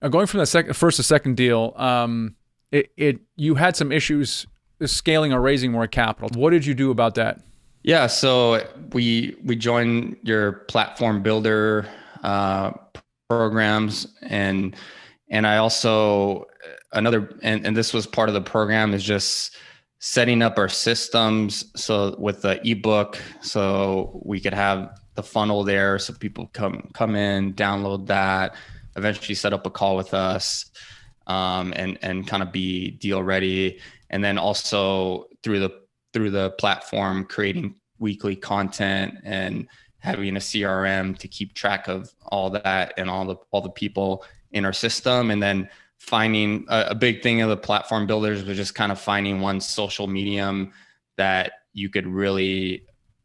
Going from the first to second deal, you had some issues scaling or raising more capital. What did you do about that? Yeah, so we joined your platform builder uh, programs, and I also another and this was part of the program is just setting up our systems so with the ebook so we could have the funnel there so people come in, download that, eventually set up a call with us, and kind of be deal ready, and then also through the platform creating weekly content and having a CRM to keep track of all that and all the people in our system. And then finding a big thing of the platform builders was just kind of finding one social medium that you could really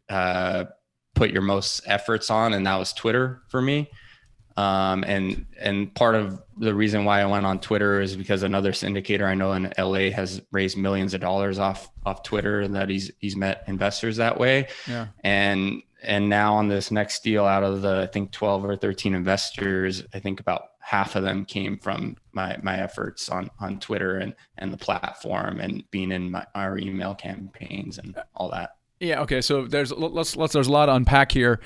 put your most efforts on, and that was Twitter for me. And part of the reason why I went on Twitter is because another syndicator I know in LA has raised millions of dollars off Twitter, and that he's met investors that way. Yeah. And now on this next deal, out of the I think 12 or 13 investors, I think about half of them came from my efforts on Twitter and the platform and being in our email campaigns and all that. Yeah. Okay. So there's there's a lot to unpack here.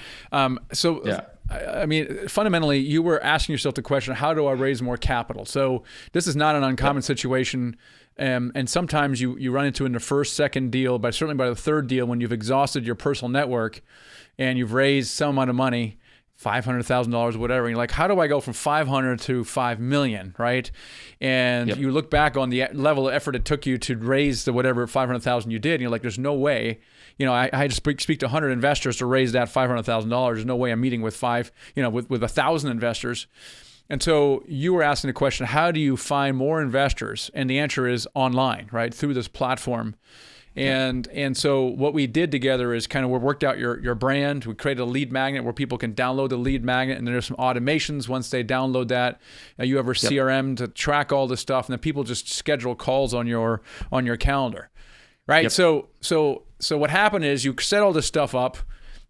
So Yeah. I mean, fundamentally, you were asking yourself the question, how do I raise more capital? So this is not an uncommon situation. And sometimes you run into in the first, second deal, but certainly by the third deal, when you've exhausted your personal network and you've raised some amount of money, $500,000, whatever. And you're like, how do I go from 500 to 5 million, right? And Yep. you look back on the level of effort it took you to raise the whatever 500,000 you did, and you're like, there's no way. I had to speak to 100 investors to raise that $500,000. There's no way I'm meeting with with 1,000 investors. And so you were asking the question, how do you find more investors? And the answer is online, right? Through this platform. And so what we did together is kind of we worked out your brand. We created a lead magnet where people can download the lead magnet, and then there's some automations once they download that. You have our CRM to track all this stuff, and then people just schedule calls on your calendar, right? Yep. So what happened is you set all this stuff up,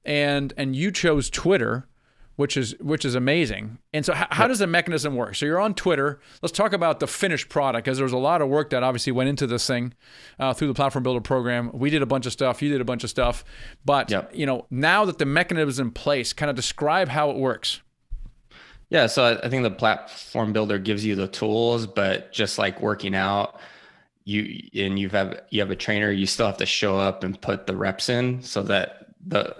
and you chose Twitter, which is amazing. And so how does the mechanism work? So you're on Twitter. Let's talk about the finished product, because there's a lot of work that obviously went into this thing through the Platform Builder program. We did a bunch of stuff. You did a bunch of stuff. But Yep. Now that the mechanism is in place, kind of describe how it works. Yeah, so I think the platform builder gives you the tools, but just like working out, you have a trainer, you still have to show up and put the reps in. So that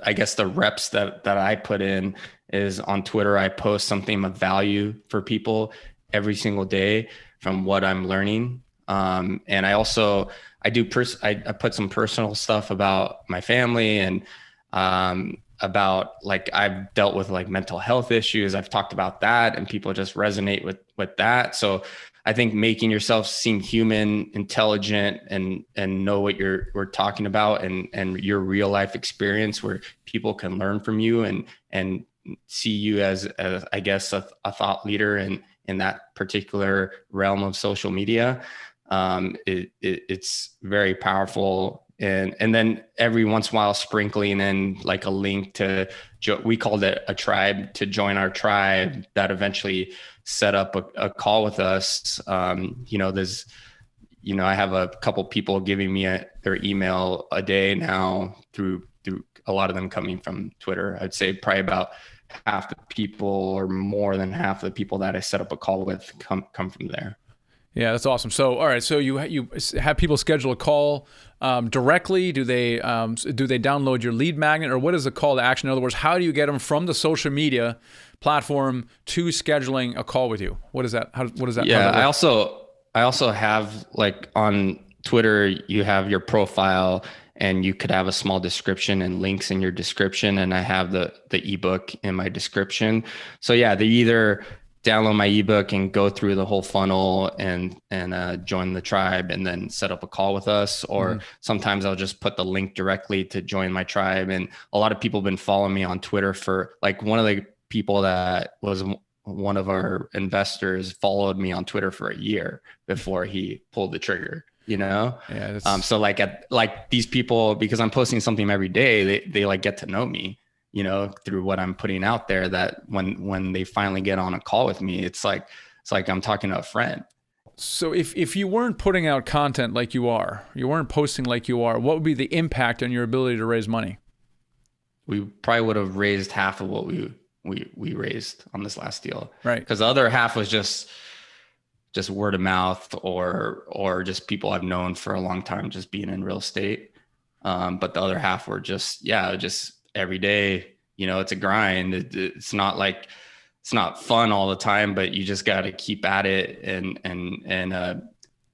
I guess the reps that I put in is on Twitter, I post something of value for people every single day from what I'm learning. And I also I do I put some personal stuff about my family and about like I've dealt with like mental health issues. I've talked about that, and people just resonate with that. So I think making yourself seem human, intelligent, and know what we're talking about, and your real life experience where people can learn from you and see you as I guess a thought leader in that particular realm of social media. It's very powerful. And then every once in a while sprinkling in like a link to we called it a tribe, to join our tribe, that eventually set up a call with us. There's I have a couple people giving me their email a day now through a lot of them coming from Twitter. I'd say probably about half the people or more than half of the people that I set up a call with come from there. Yeah, that's awesome. So, all right, so you have people schedule a call directly. Do they download your lead magnet, or what is the call to action? In other words, how do you get them from the social media platform to scheduling a call with you? What is that? What is that? Yeah, I also have, like, on Twitter, you have your profile, and you could have a small description and links in your description, and I have the ebook in my description. So yeah, they either download my ebook and go through the whole funnel and join the tribe and then set up a call with us. Or sometimes I'll just put the link directly to join my tribe. And a lot of people have been following me on Twitter for, like, one of the people that was one of our investors followed me on Twitter for a year before he pulled the trigger, Yeah. So like these people, because I'm posting something every day, they like get to know me, through what I'm putting out there, that when they finally get on a call with me, it's like it's like I'm talking to a friend. So if you weren't putting out content like you weren't posting like you are, what would be the impact on your ability to raise money? We probably would have raised half of what we raised on this last deal. Right. Because the other half was just word of mouth or just people I've known for a long time, just being in real estate. But the other half were just every day, it's a grind. It's not like, it's not fun all the time, but you just got to keep at it and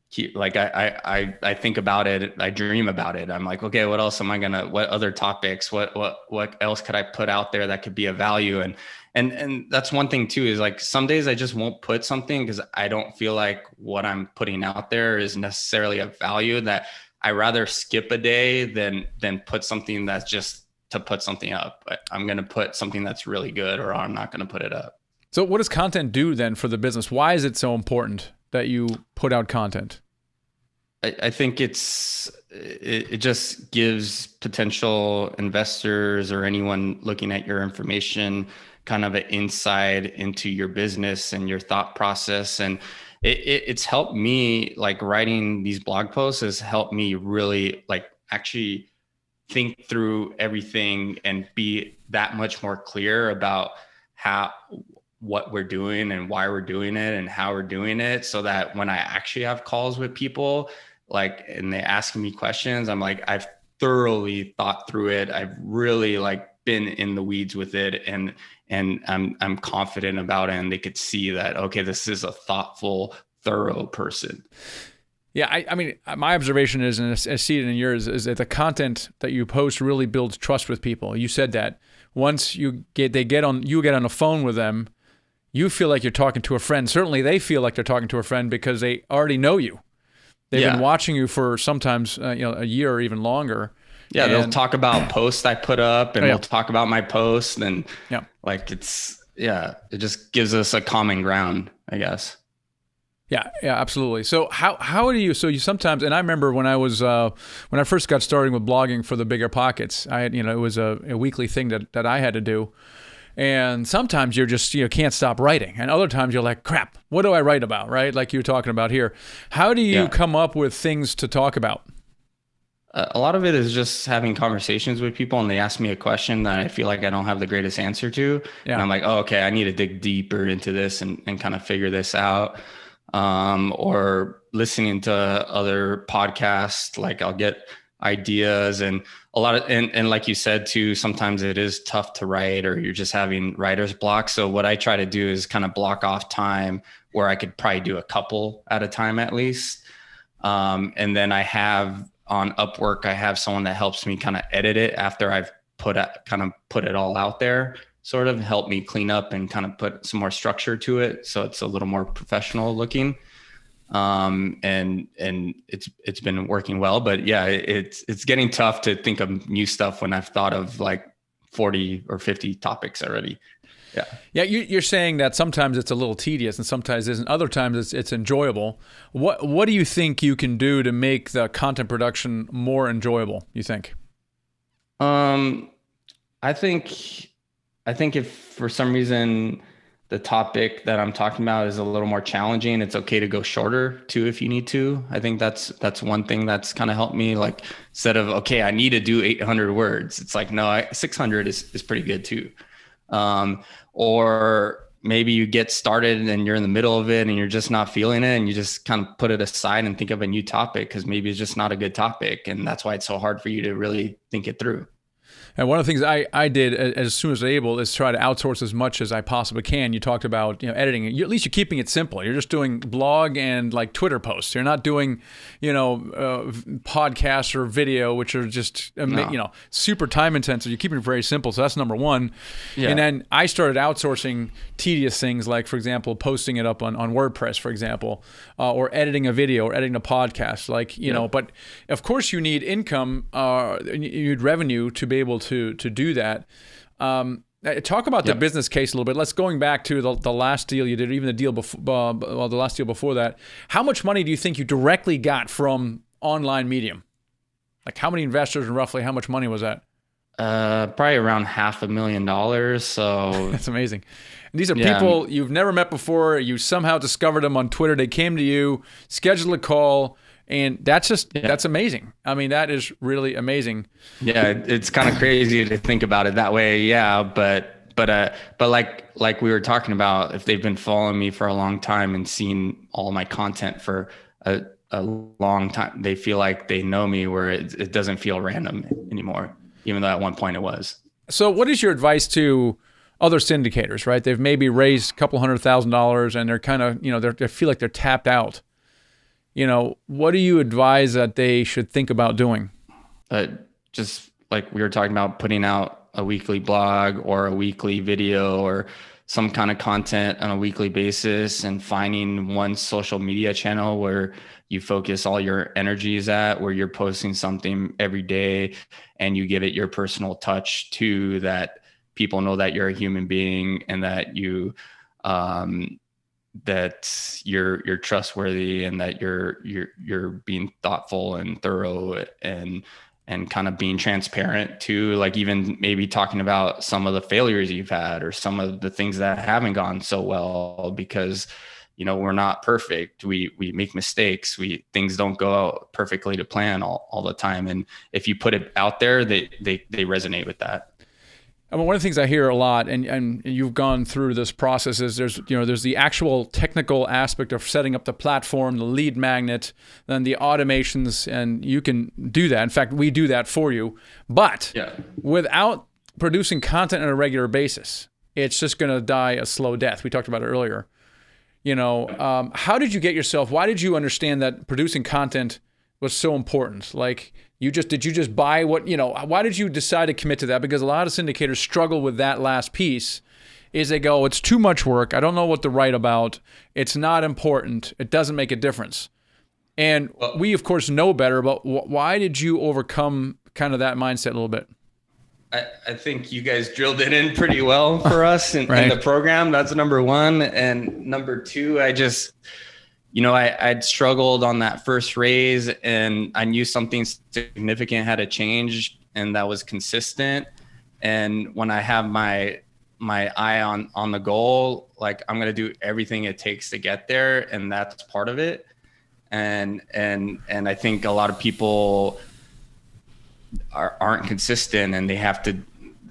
keep, like, I think about it. I dream about it. I'm like, okay, what else what other topics, what else could I put out there that could be of value? And that's one thing too, is like, some days I just won't put something because I don't feel like what I'm putting out there is necessarily of value, that I rather skip a day than put something that's just to put something up. But I'm going to put something that's really good, or I'm not going to put it up. So what does content do then for the business? Why is it so important that you put out content? I think it just gives potential investors or anyone looking at your information kind of an insight into your business and your thought process. And it's helped me, like, writing these blog posts has helped me really, like, actually think through everything and be that much more clear about what we're doing and why we're doing it and how we're doing it, so that when I actually have calls with people, like, and they ask me questions, I'm like, I've thoroughly thought through it. I've really, like, been in the weeds with it, and I'm confident about it, and they could see that, okay, this is a thoughtful, thorough person. Yeah, I mean, my observation is, and I see it in yours, is that the content that you post really builds trust with people. You said that once you get on the phone with them, you feel like you're talking to a friend. Certainly they feel like they're talking to a friend because they already know you. They've been watching you for sometimes a year or even longer. Yeah, they'll talk about posts I put up, and we'll talk about my posts, and like, it just gives us a common ground, I guess. Yeah, absolutely. So how do you? So you sometimes, and I remember when I was when I first got started with blogging for the Bigger Pockets, I had, it was a weekly thing that I had to do. And sometimes you're just, can't stop writing. And other times you're like, crap, what do I write about, right? Like you're talking about here. How do you come up with things to talk about? A lot of it is just having conversations with people, and they ask me a question that I feel like I don't have the greatest answer to. Yeah. And I'm like, oh, okay, I need to dig deeper into this and kind of figure this out. Or listening to other podcasts, like, I'll get ideas, and a lot of, and like you said too, sometimes it is tough to write, or you're just having writer's block. So what I try to do is kind of block off time where I could probably do a couple at a time at least. And then I have on Upwork, I have someone that helps me kind of edit it after I've put it all out there, sort of help me clean up and kind of put some more structure to it, so it's a little more professional looking. And it's been working well, but yeah, it's getting tough to think of new stuff when I've thought of like 40 or 50 topics already. Yeah. Yeah. You're saying that sometimes it's a little tedious and sometimes isn't. Other times it's enjoyable. What do you think you can do to make the content production more enjoyable, you think? I think if for some reason the topic that I'm talking about is a little more challenging, it's okay to go shorter too if you need to. I think that's one thing that's kind of helped me. Like, instead of, okay, I need to do 800 words, it's like, no, 600 is pretty good too. Or maybe you get started and you're in the middle of it and you're just not feeling it, and you just kind of put it aside and think of a new topic because maybe it's just not a good topic, and that's why it's so hard for you to really think it through. And one of the things I did as soon as I was able is try to outsource as much as I possibly can. You talked about editing. At least you're keeping it simple. You're just doing blog and like Twitter posts. You're not doing podcasts or video, which are just super time intensive. You're keeping it very simple. So that's number one. Yeah. And then I started outsourcing tedious things, like, for example, posting it up on WordPress, for example, or editing a video or editing a podcast. But of course you need income, you need revenue to be able to do that. Talk about the business case a little bit. Let's going back to the last deal you did, or even the deal before, the last deal before that. How much money do you think you directly got from online medium? Like, how many investors and roughly how much money was that? Probably around $500,000. So That's amazing. And these are yeah, people you've never met before. You somehow discovered them on Twitter. They came to you, scheduled a call, and that's amazing. I mean, that is really amazing. yeah, it's kind of crazy to think about it that way. Yeah, but like we were talking about, if they've been following me for a long time and seen all my content for a long time, they feel like they know me, where it doesn't feel random anymore, even though at one point it was. So what is your advice to other syndicators, right? They've maybe raised a couple $100,000 and they're kind of, they feel like they're tapped out. What do you advise that they should think about doing? Just like we were talking about, putting out a weekly blog or a weekly video or some kind of content on a weekly basis, and finding one social media channel where you focus all your energies at, where you're posting something every day and you give it your personal touch to that people know that you're a human being and that that you're trustworthy, and that you're being thoughtful and thorough, and kind of being transparent too, like even maybe talking about some of the failures you've had or some of the things that haven't gone so well, because we're not perfect. We make mistakes. Things don't go out perfectly to plan all the time. And if you put it out there, they resonate with that. I mean, one of the things I hear a lot, and you've gone through this process, is there's the actual technical aspect of setting up the platform, the lead magnet, then the automations, and you can do that. In fact, we do that for you. But without producing content on a regular basis, it's just going to die a slow death. We talked about it earlier. How did you get yourself? Why did you understand that producing content was so important? Like, did you just buy why did you decide to commit to that? Because a lot of syndicators struggle with that last piece, is they go, it's too much work. I don't know what to write about. It's not important. It doesn't make a difference. And we, of course, know better, but why did you overcome kind of that mindset a little bit? I think you guys drilled it in pretty well for us in the program. That's number one. And number two, I'd struggled on that first raise, and I knew something significant had to change, and that was consistent. And when I have my eye on the goal, like, I'm going to do everything it takes to get there. And that's part of it. And I think a lot of people aren't consistent, and they have to,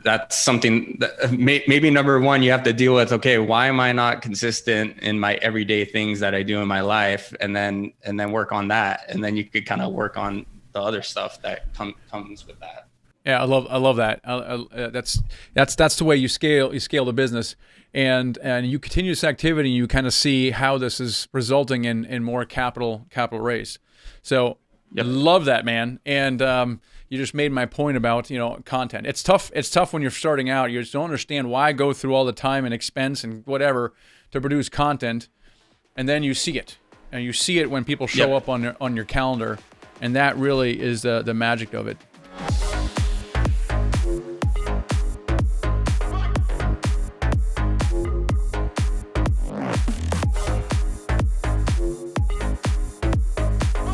that's something that maybe number one, you have to deal with. Okay, why am I not consistent in my everyday things that I do in my life? And then work on that. And then you could kind of work on the other stuff that comes with that. Yeah, I love that. That's the way you scale the business, and you continue this activity. You kind of see how this is resulting in more capital raised. So love that, man. And you just made my point about content. It's tough. It's tough when you're starting out. You just don't understand why go through all the time and expense and whatever to produce content, and then you see it, and you see it when people show up on your calendar, and that really is the magic of it.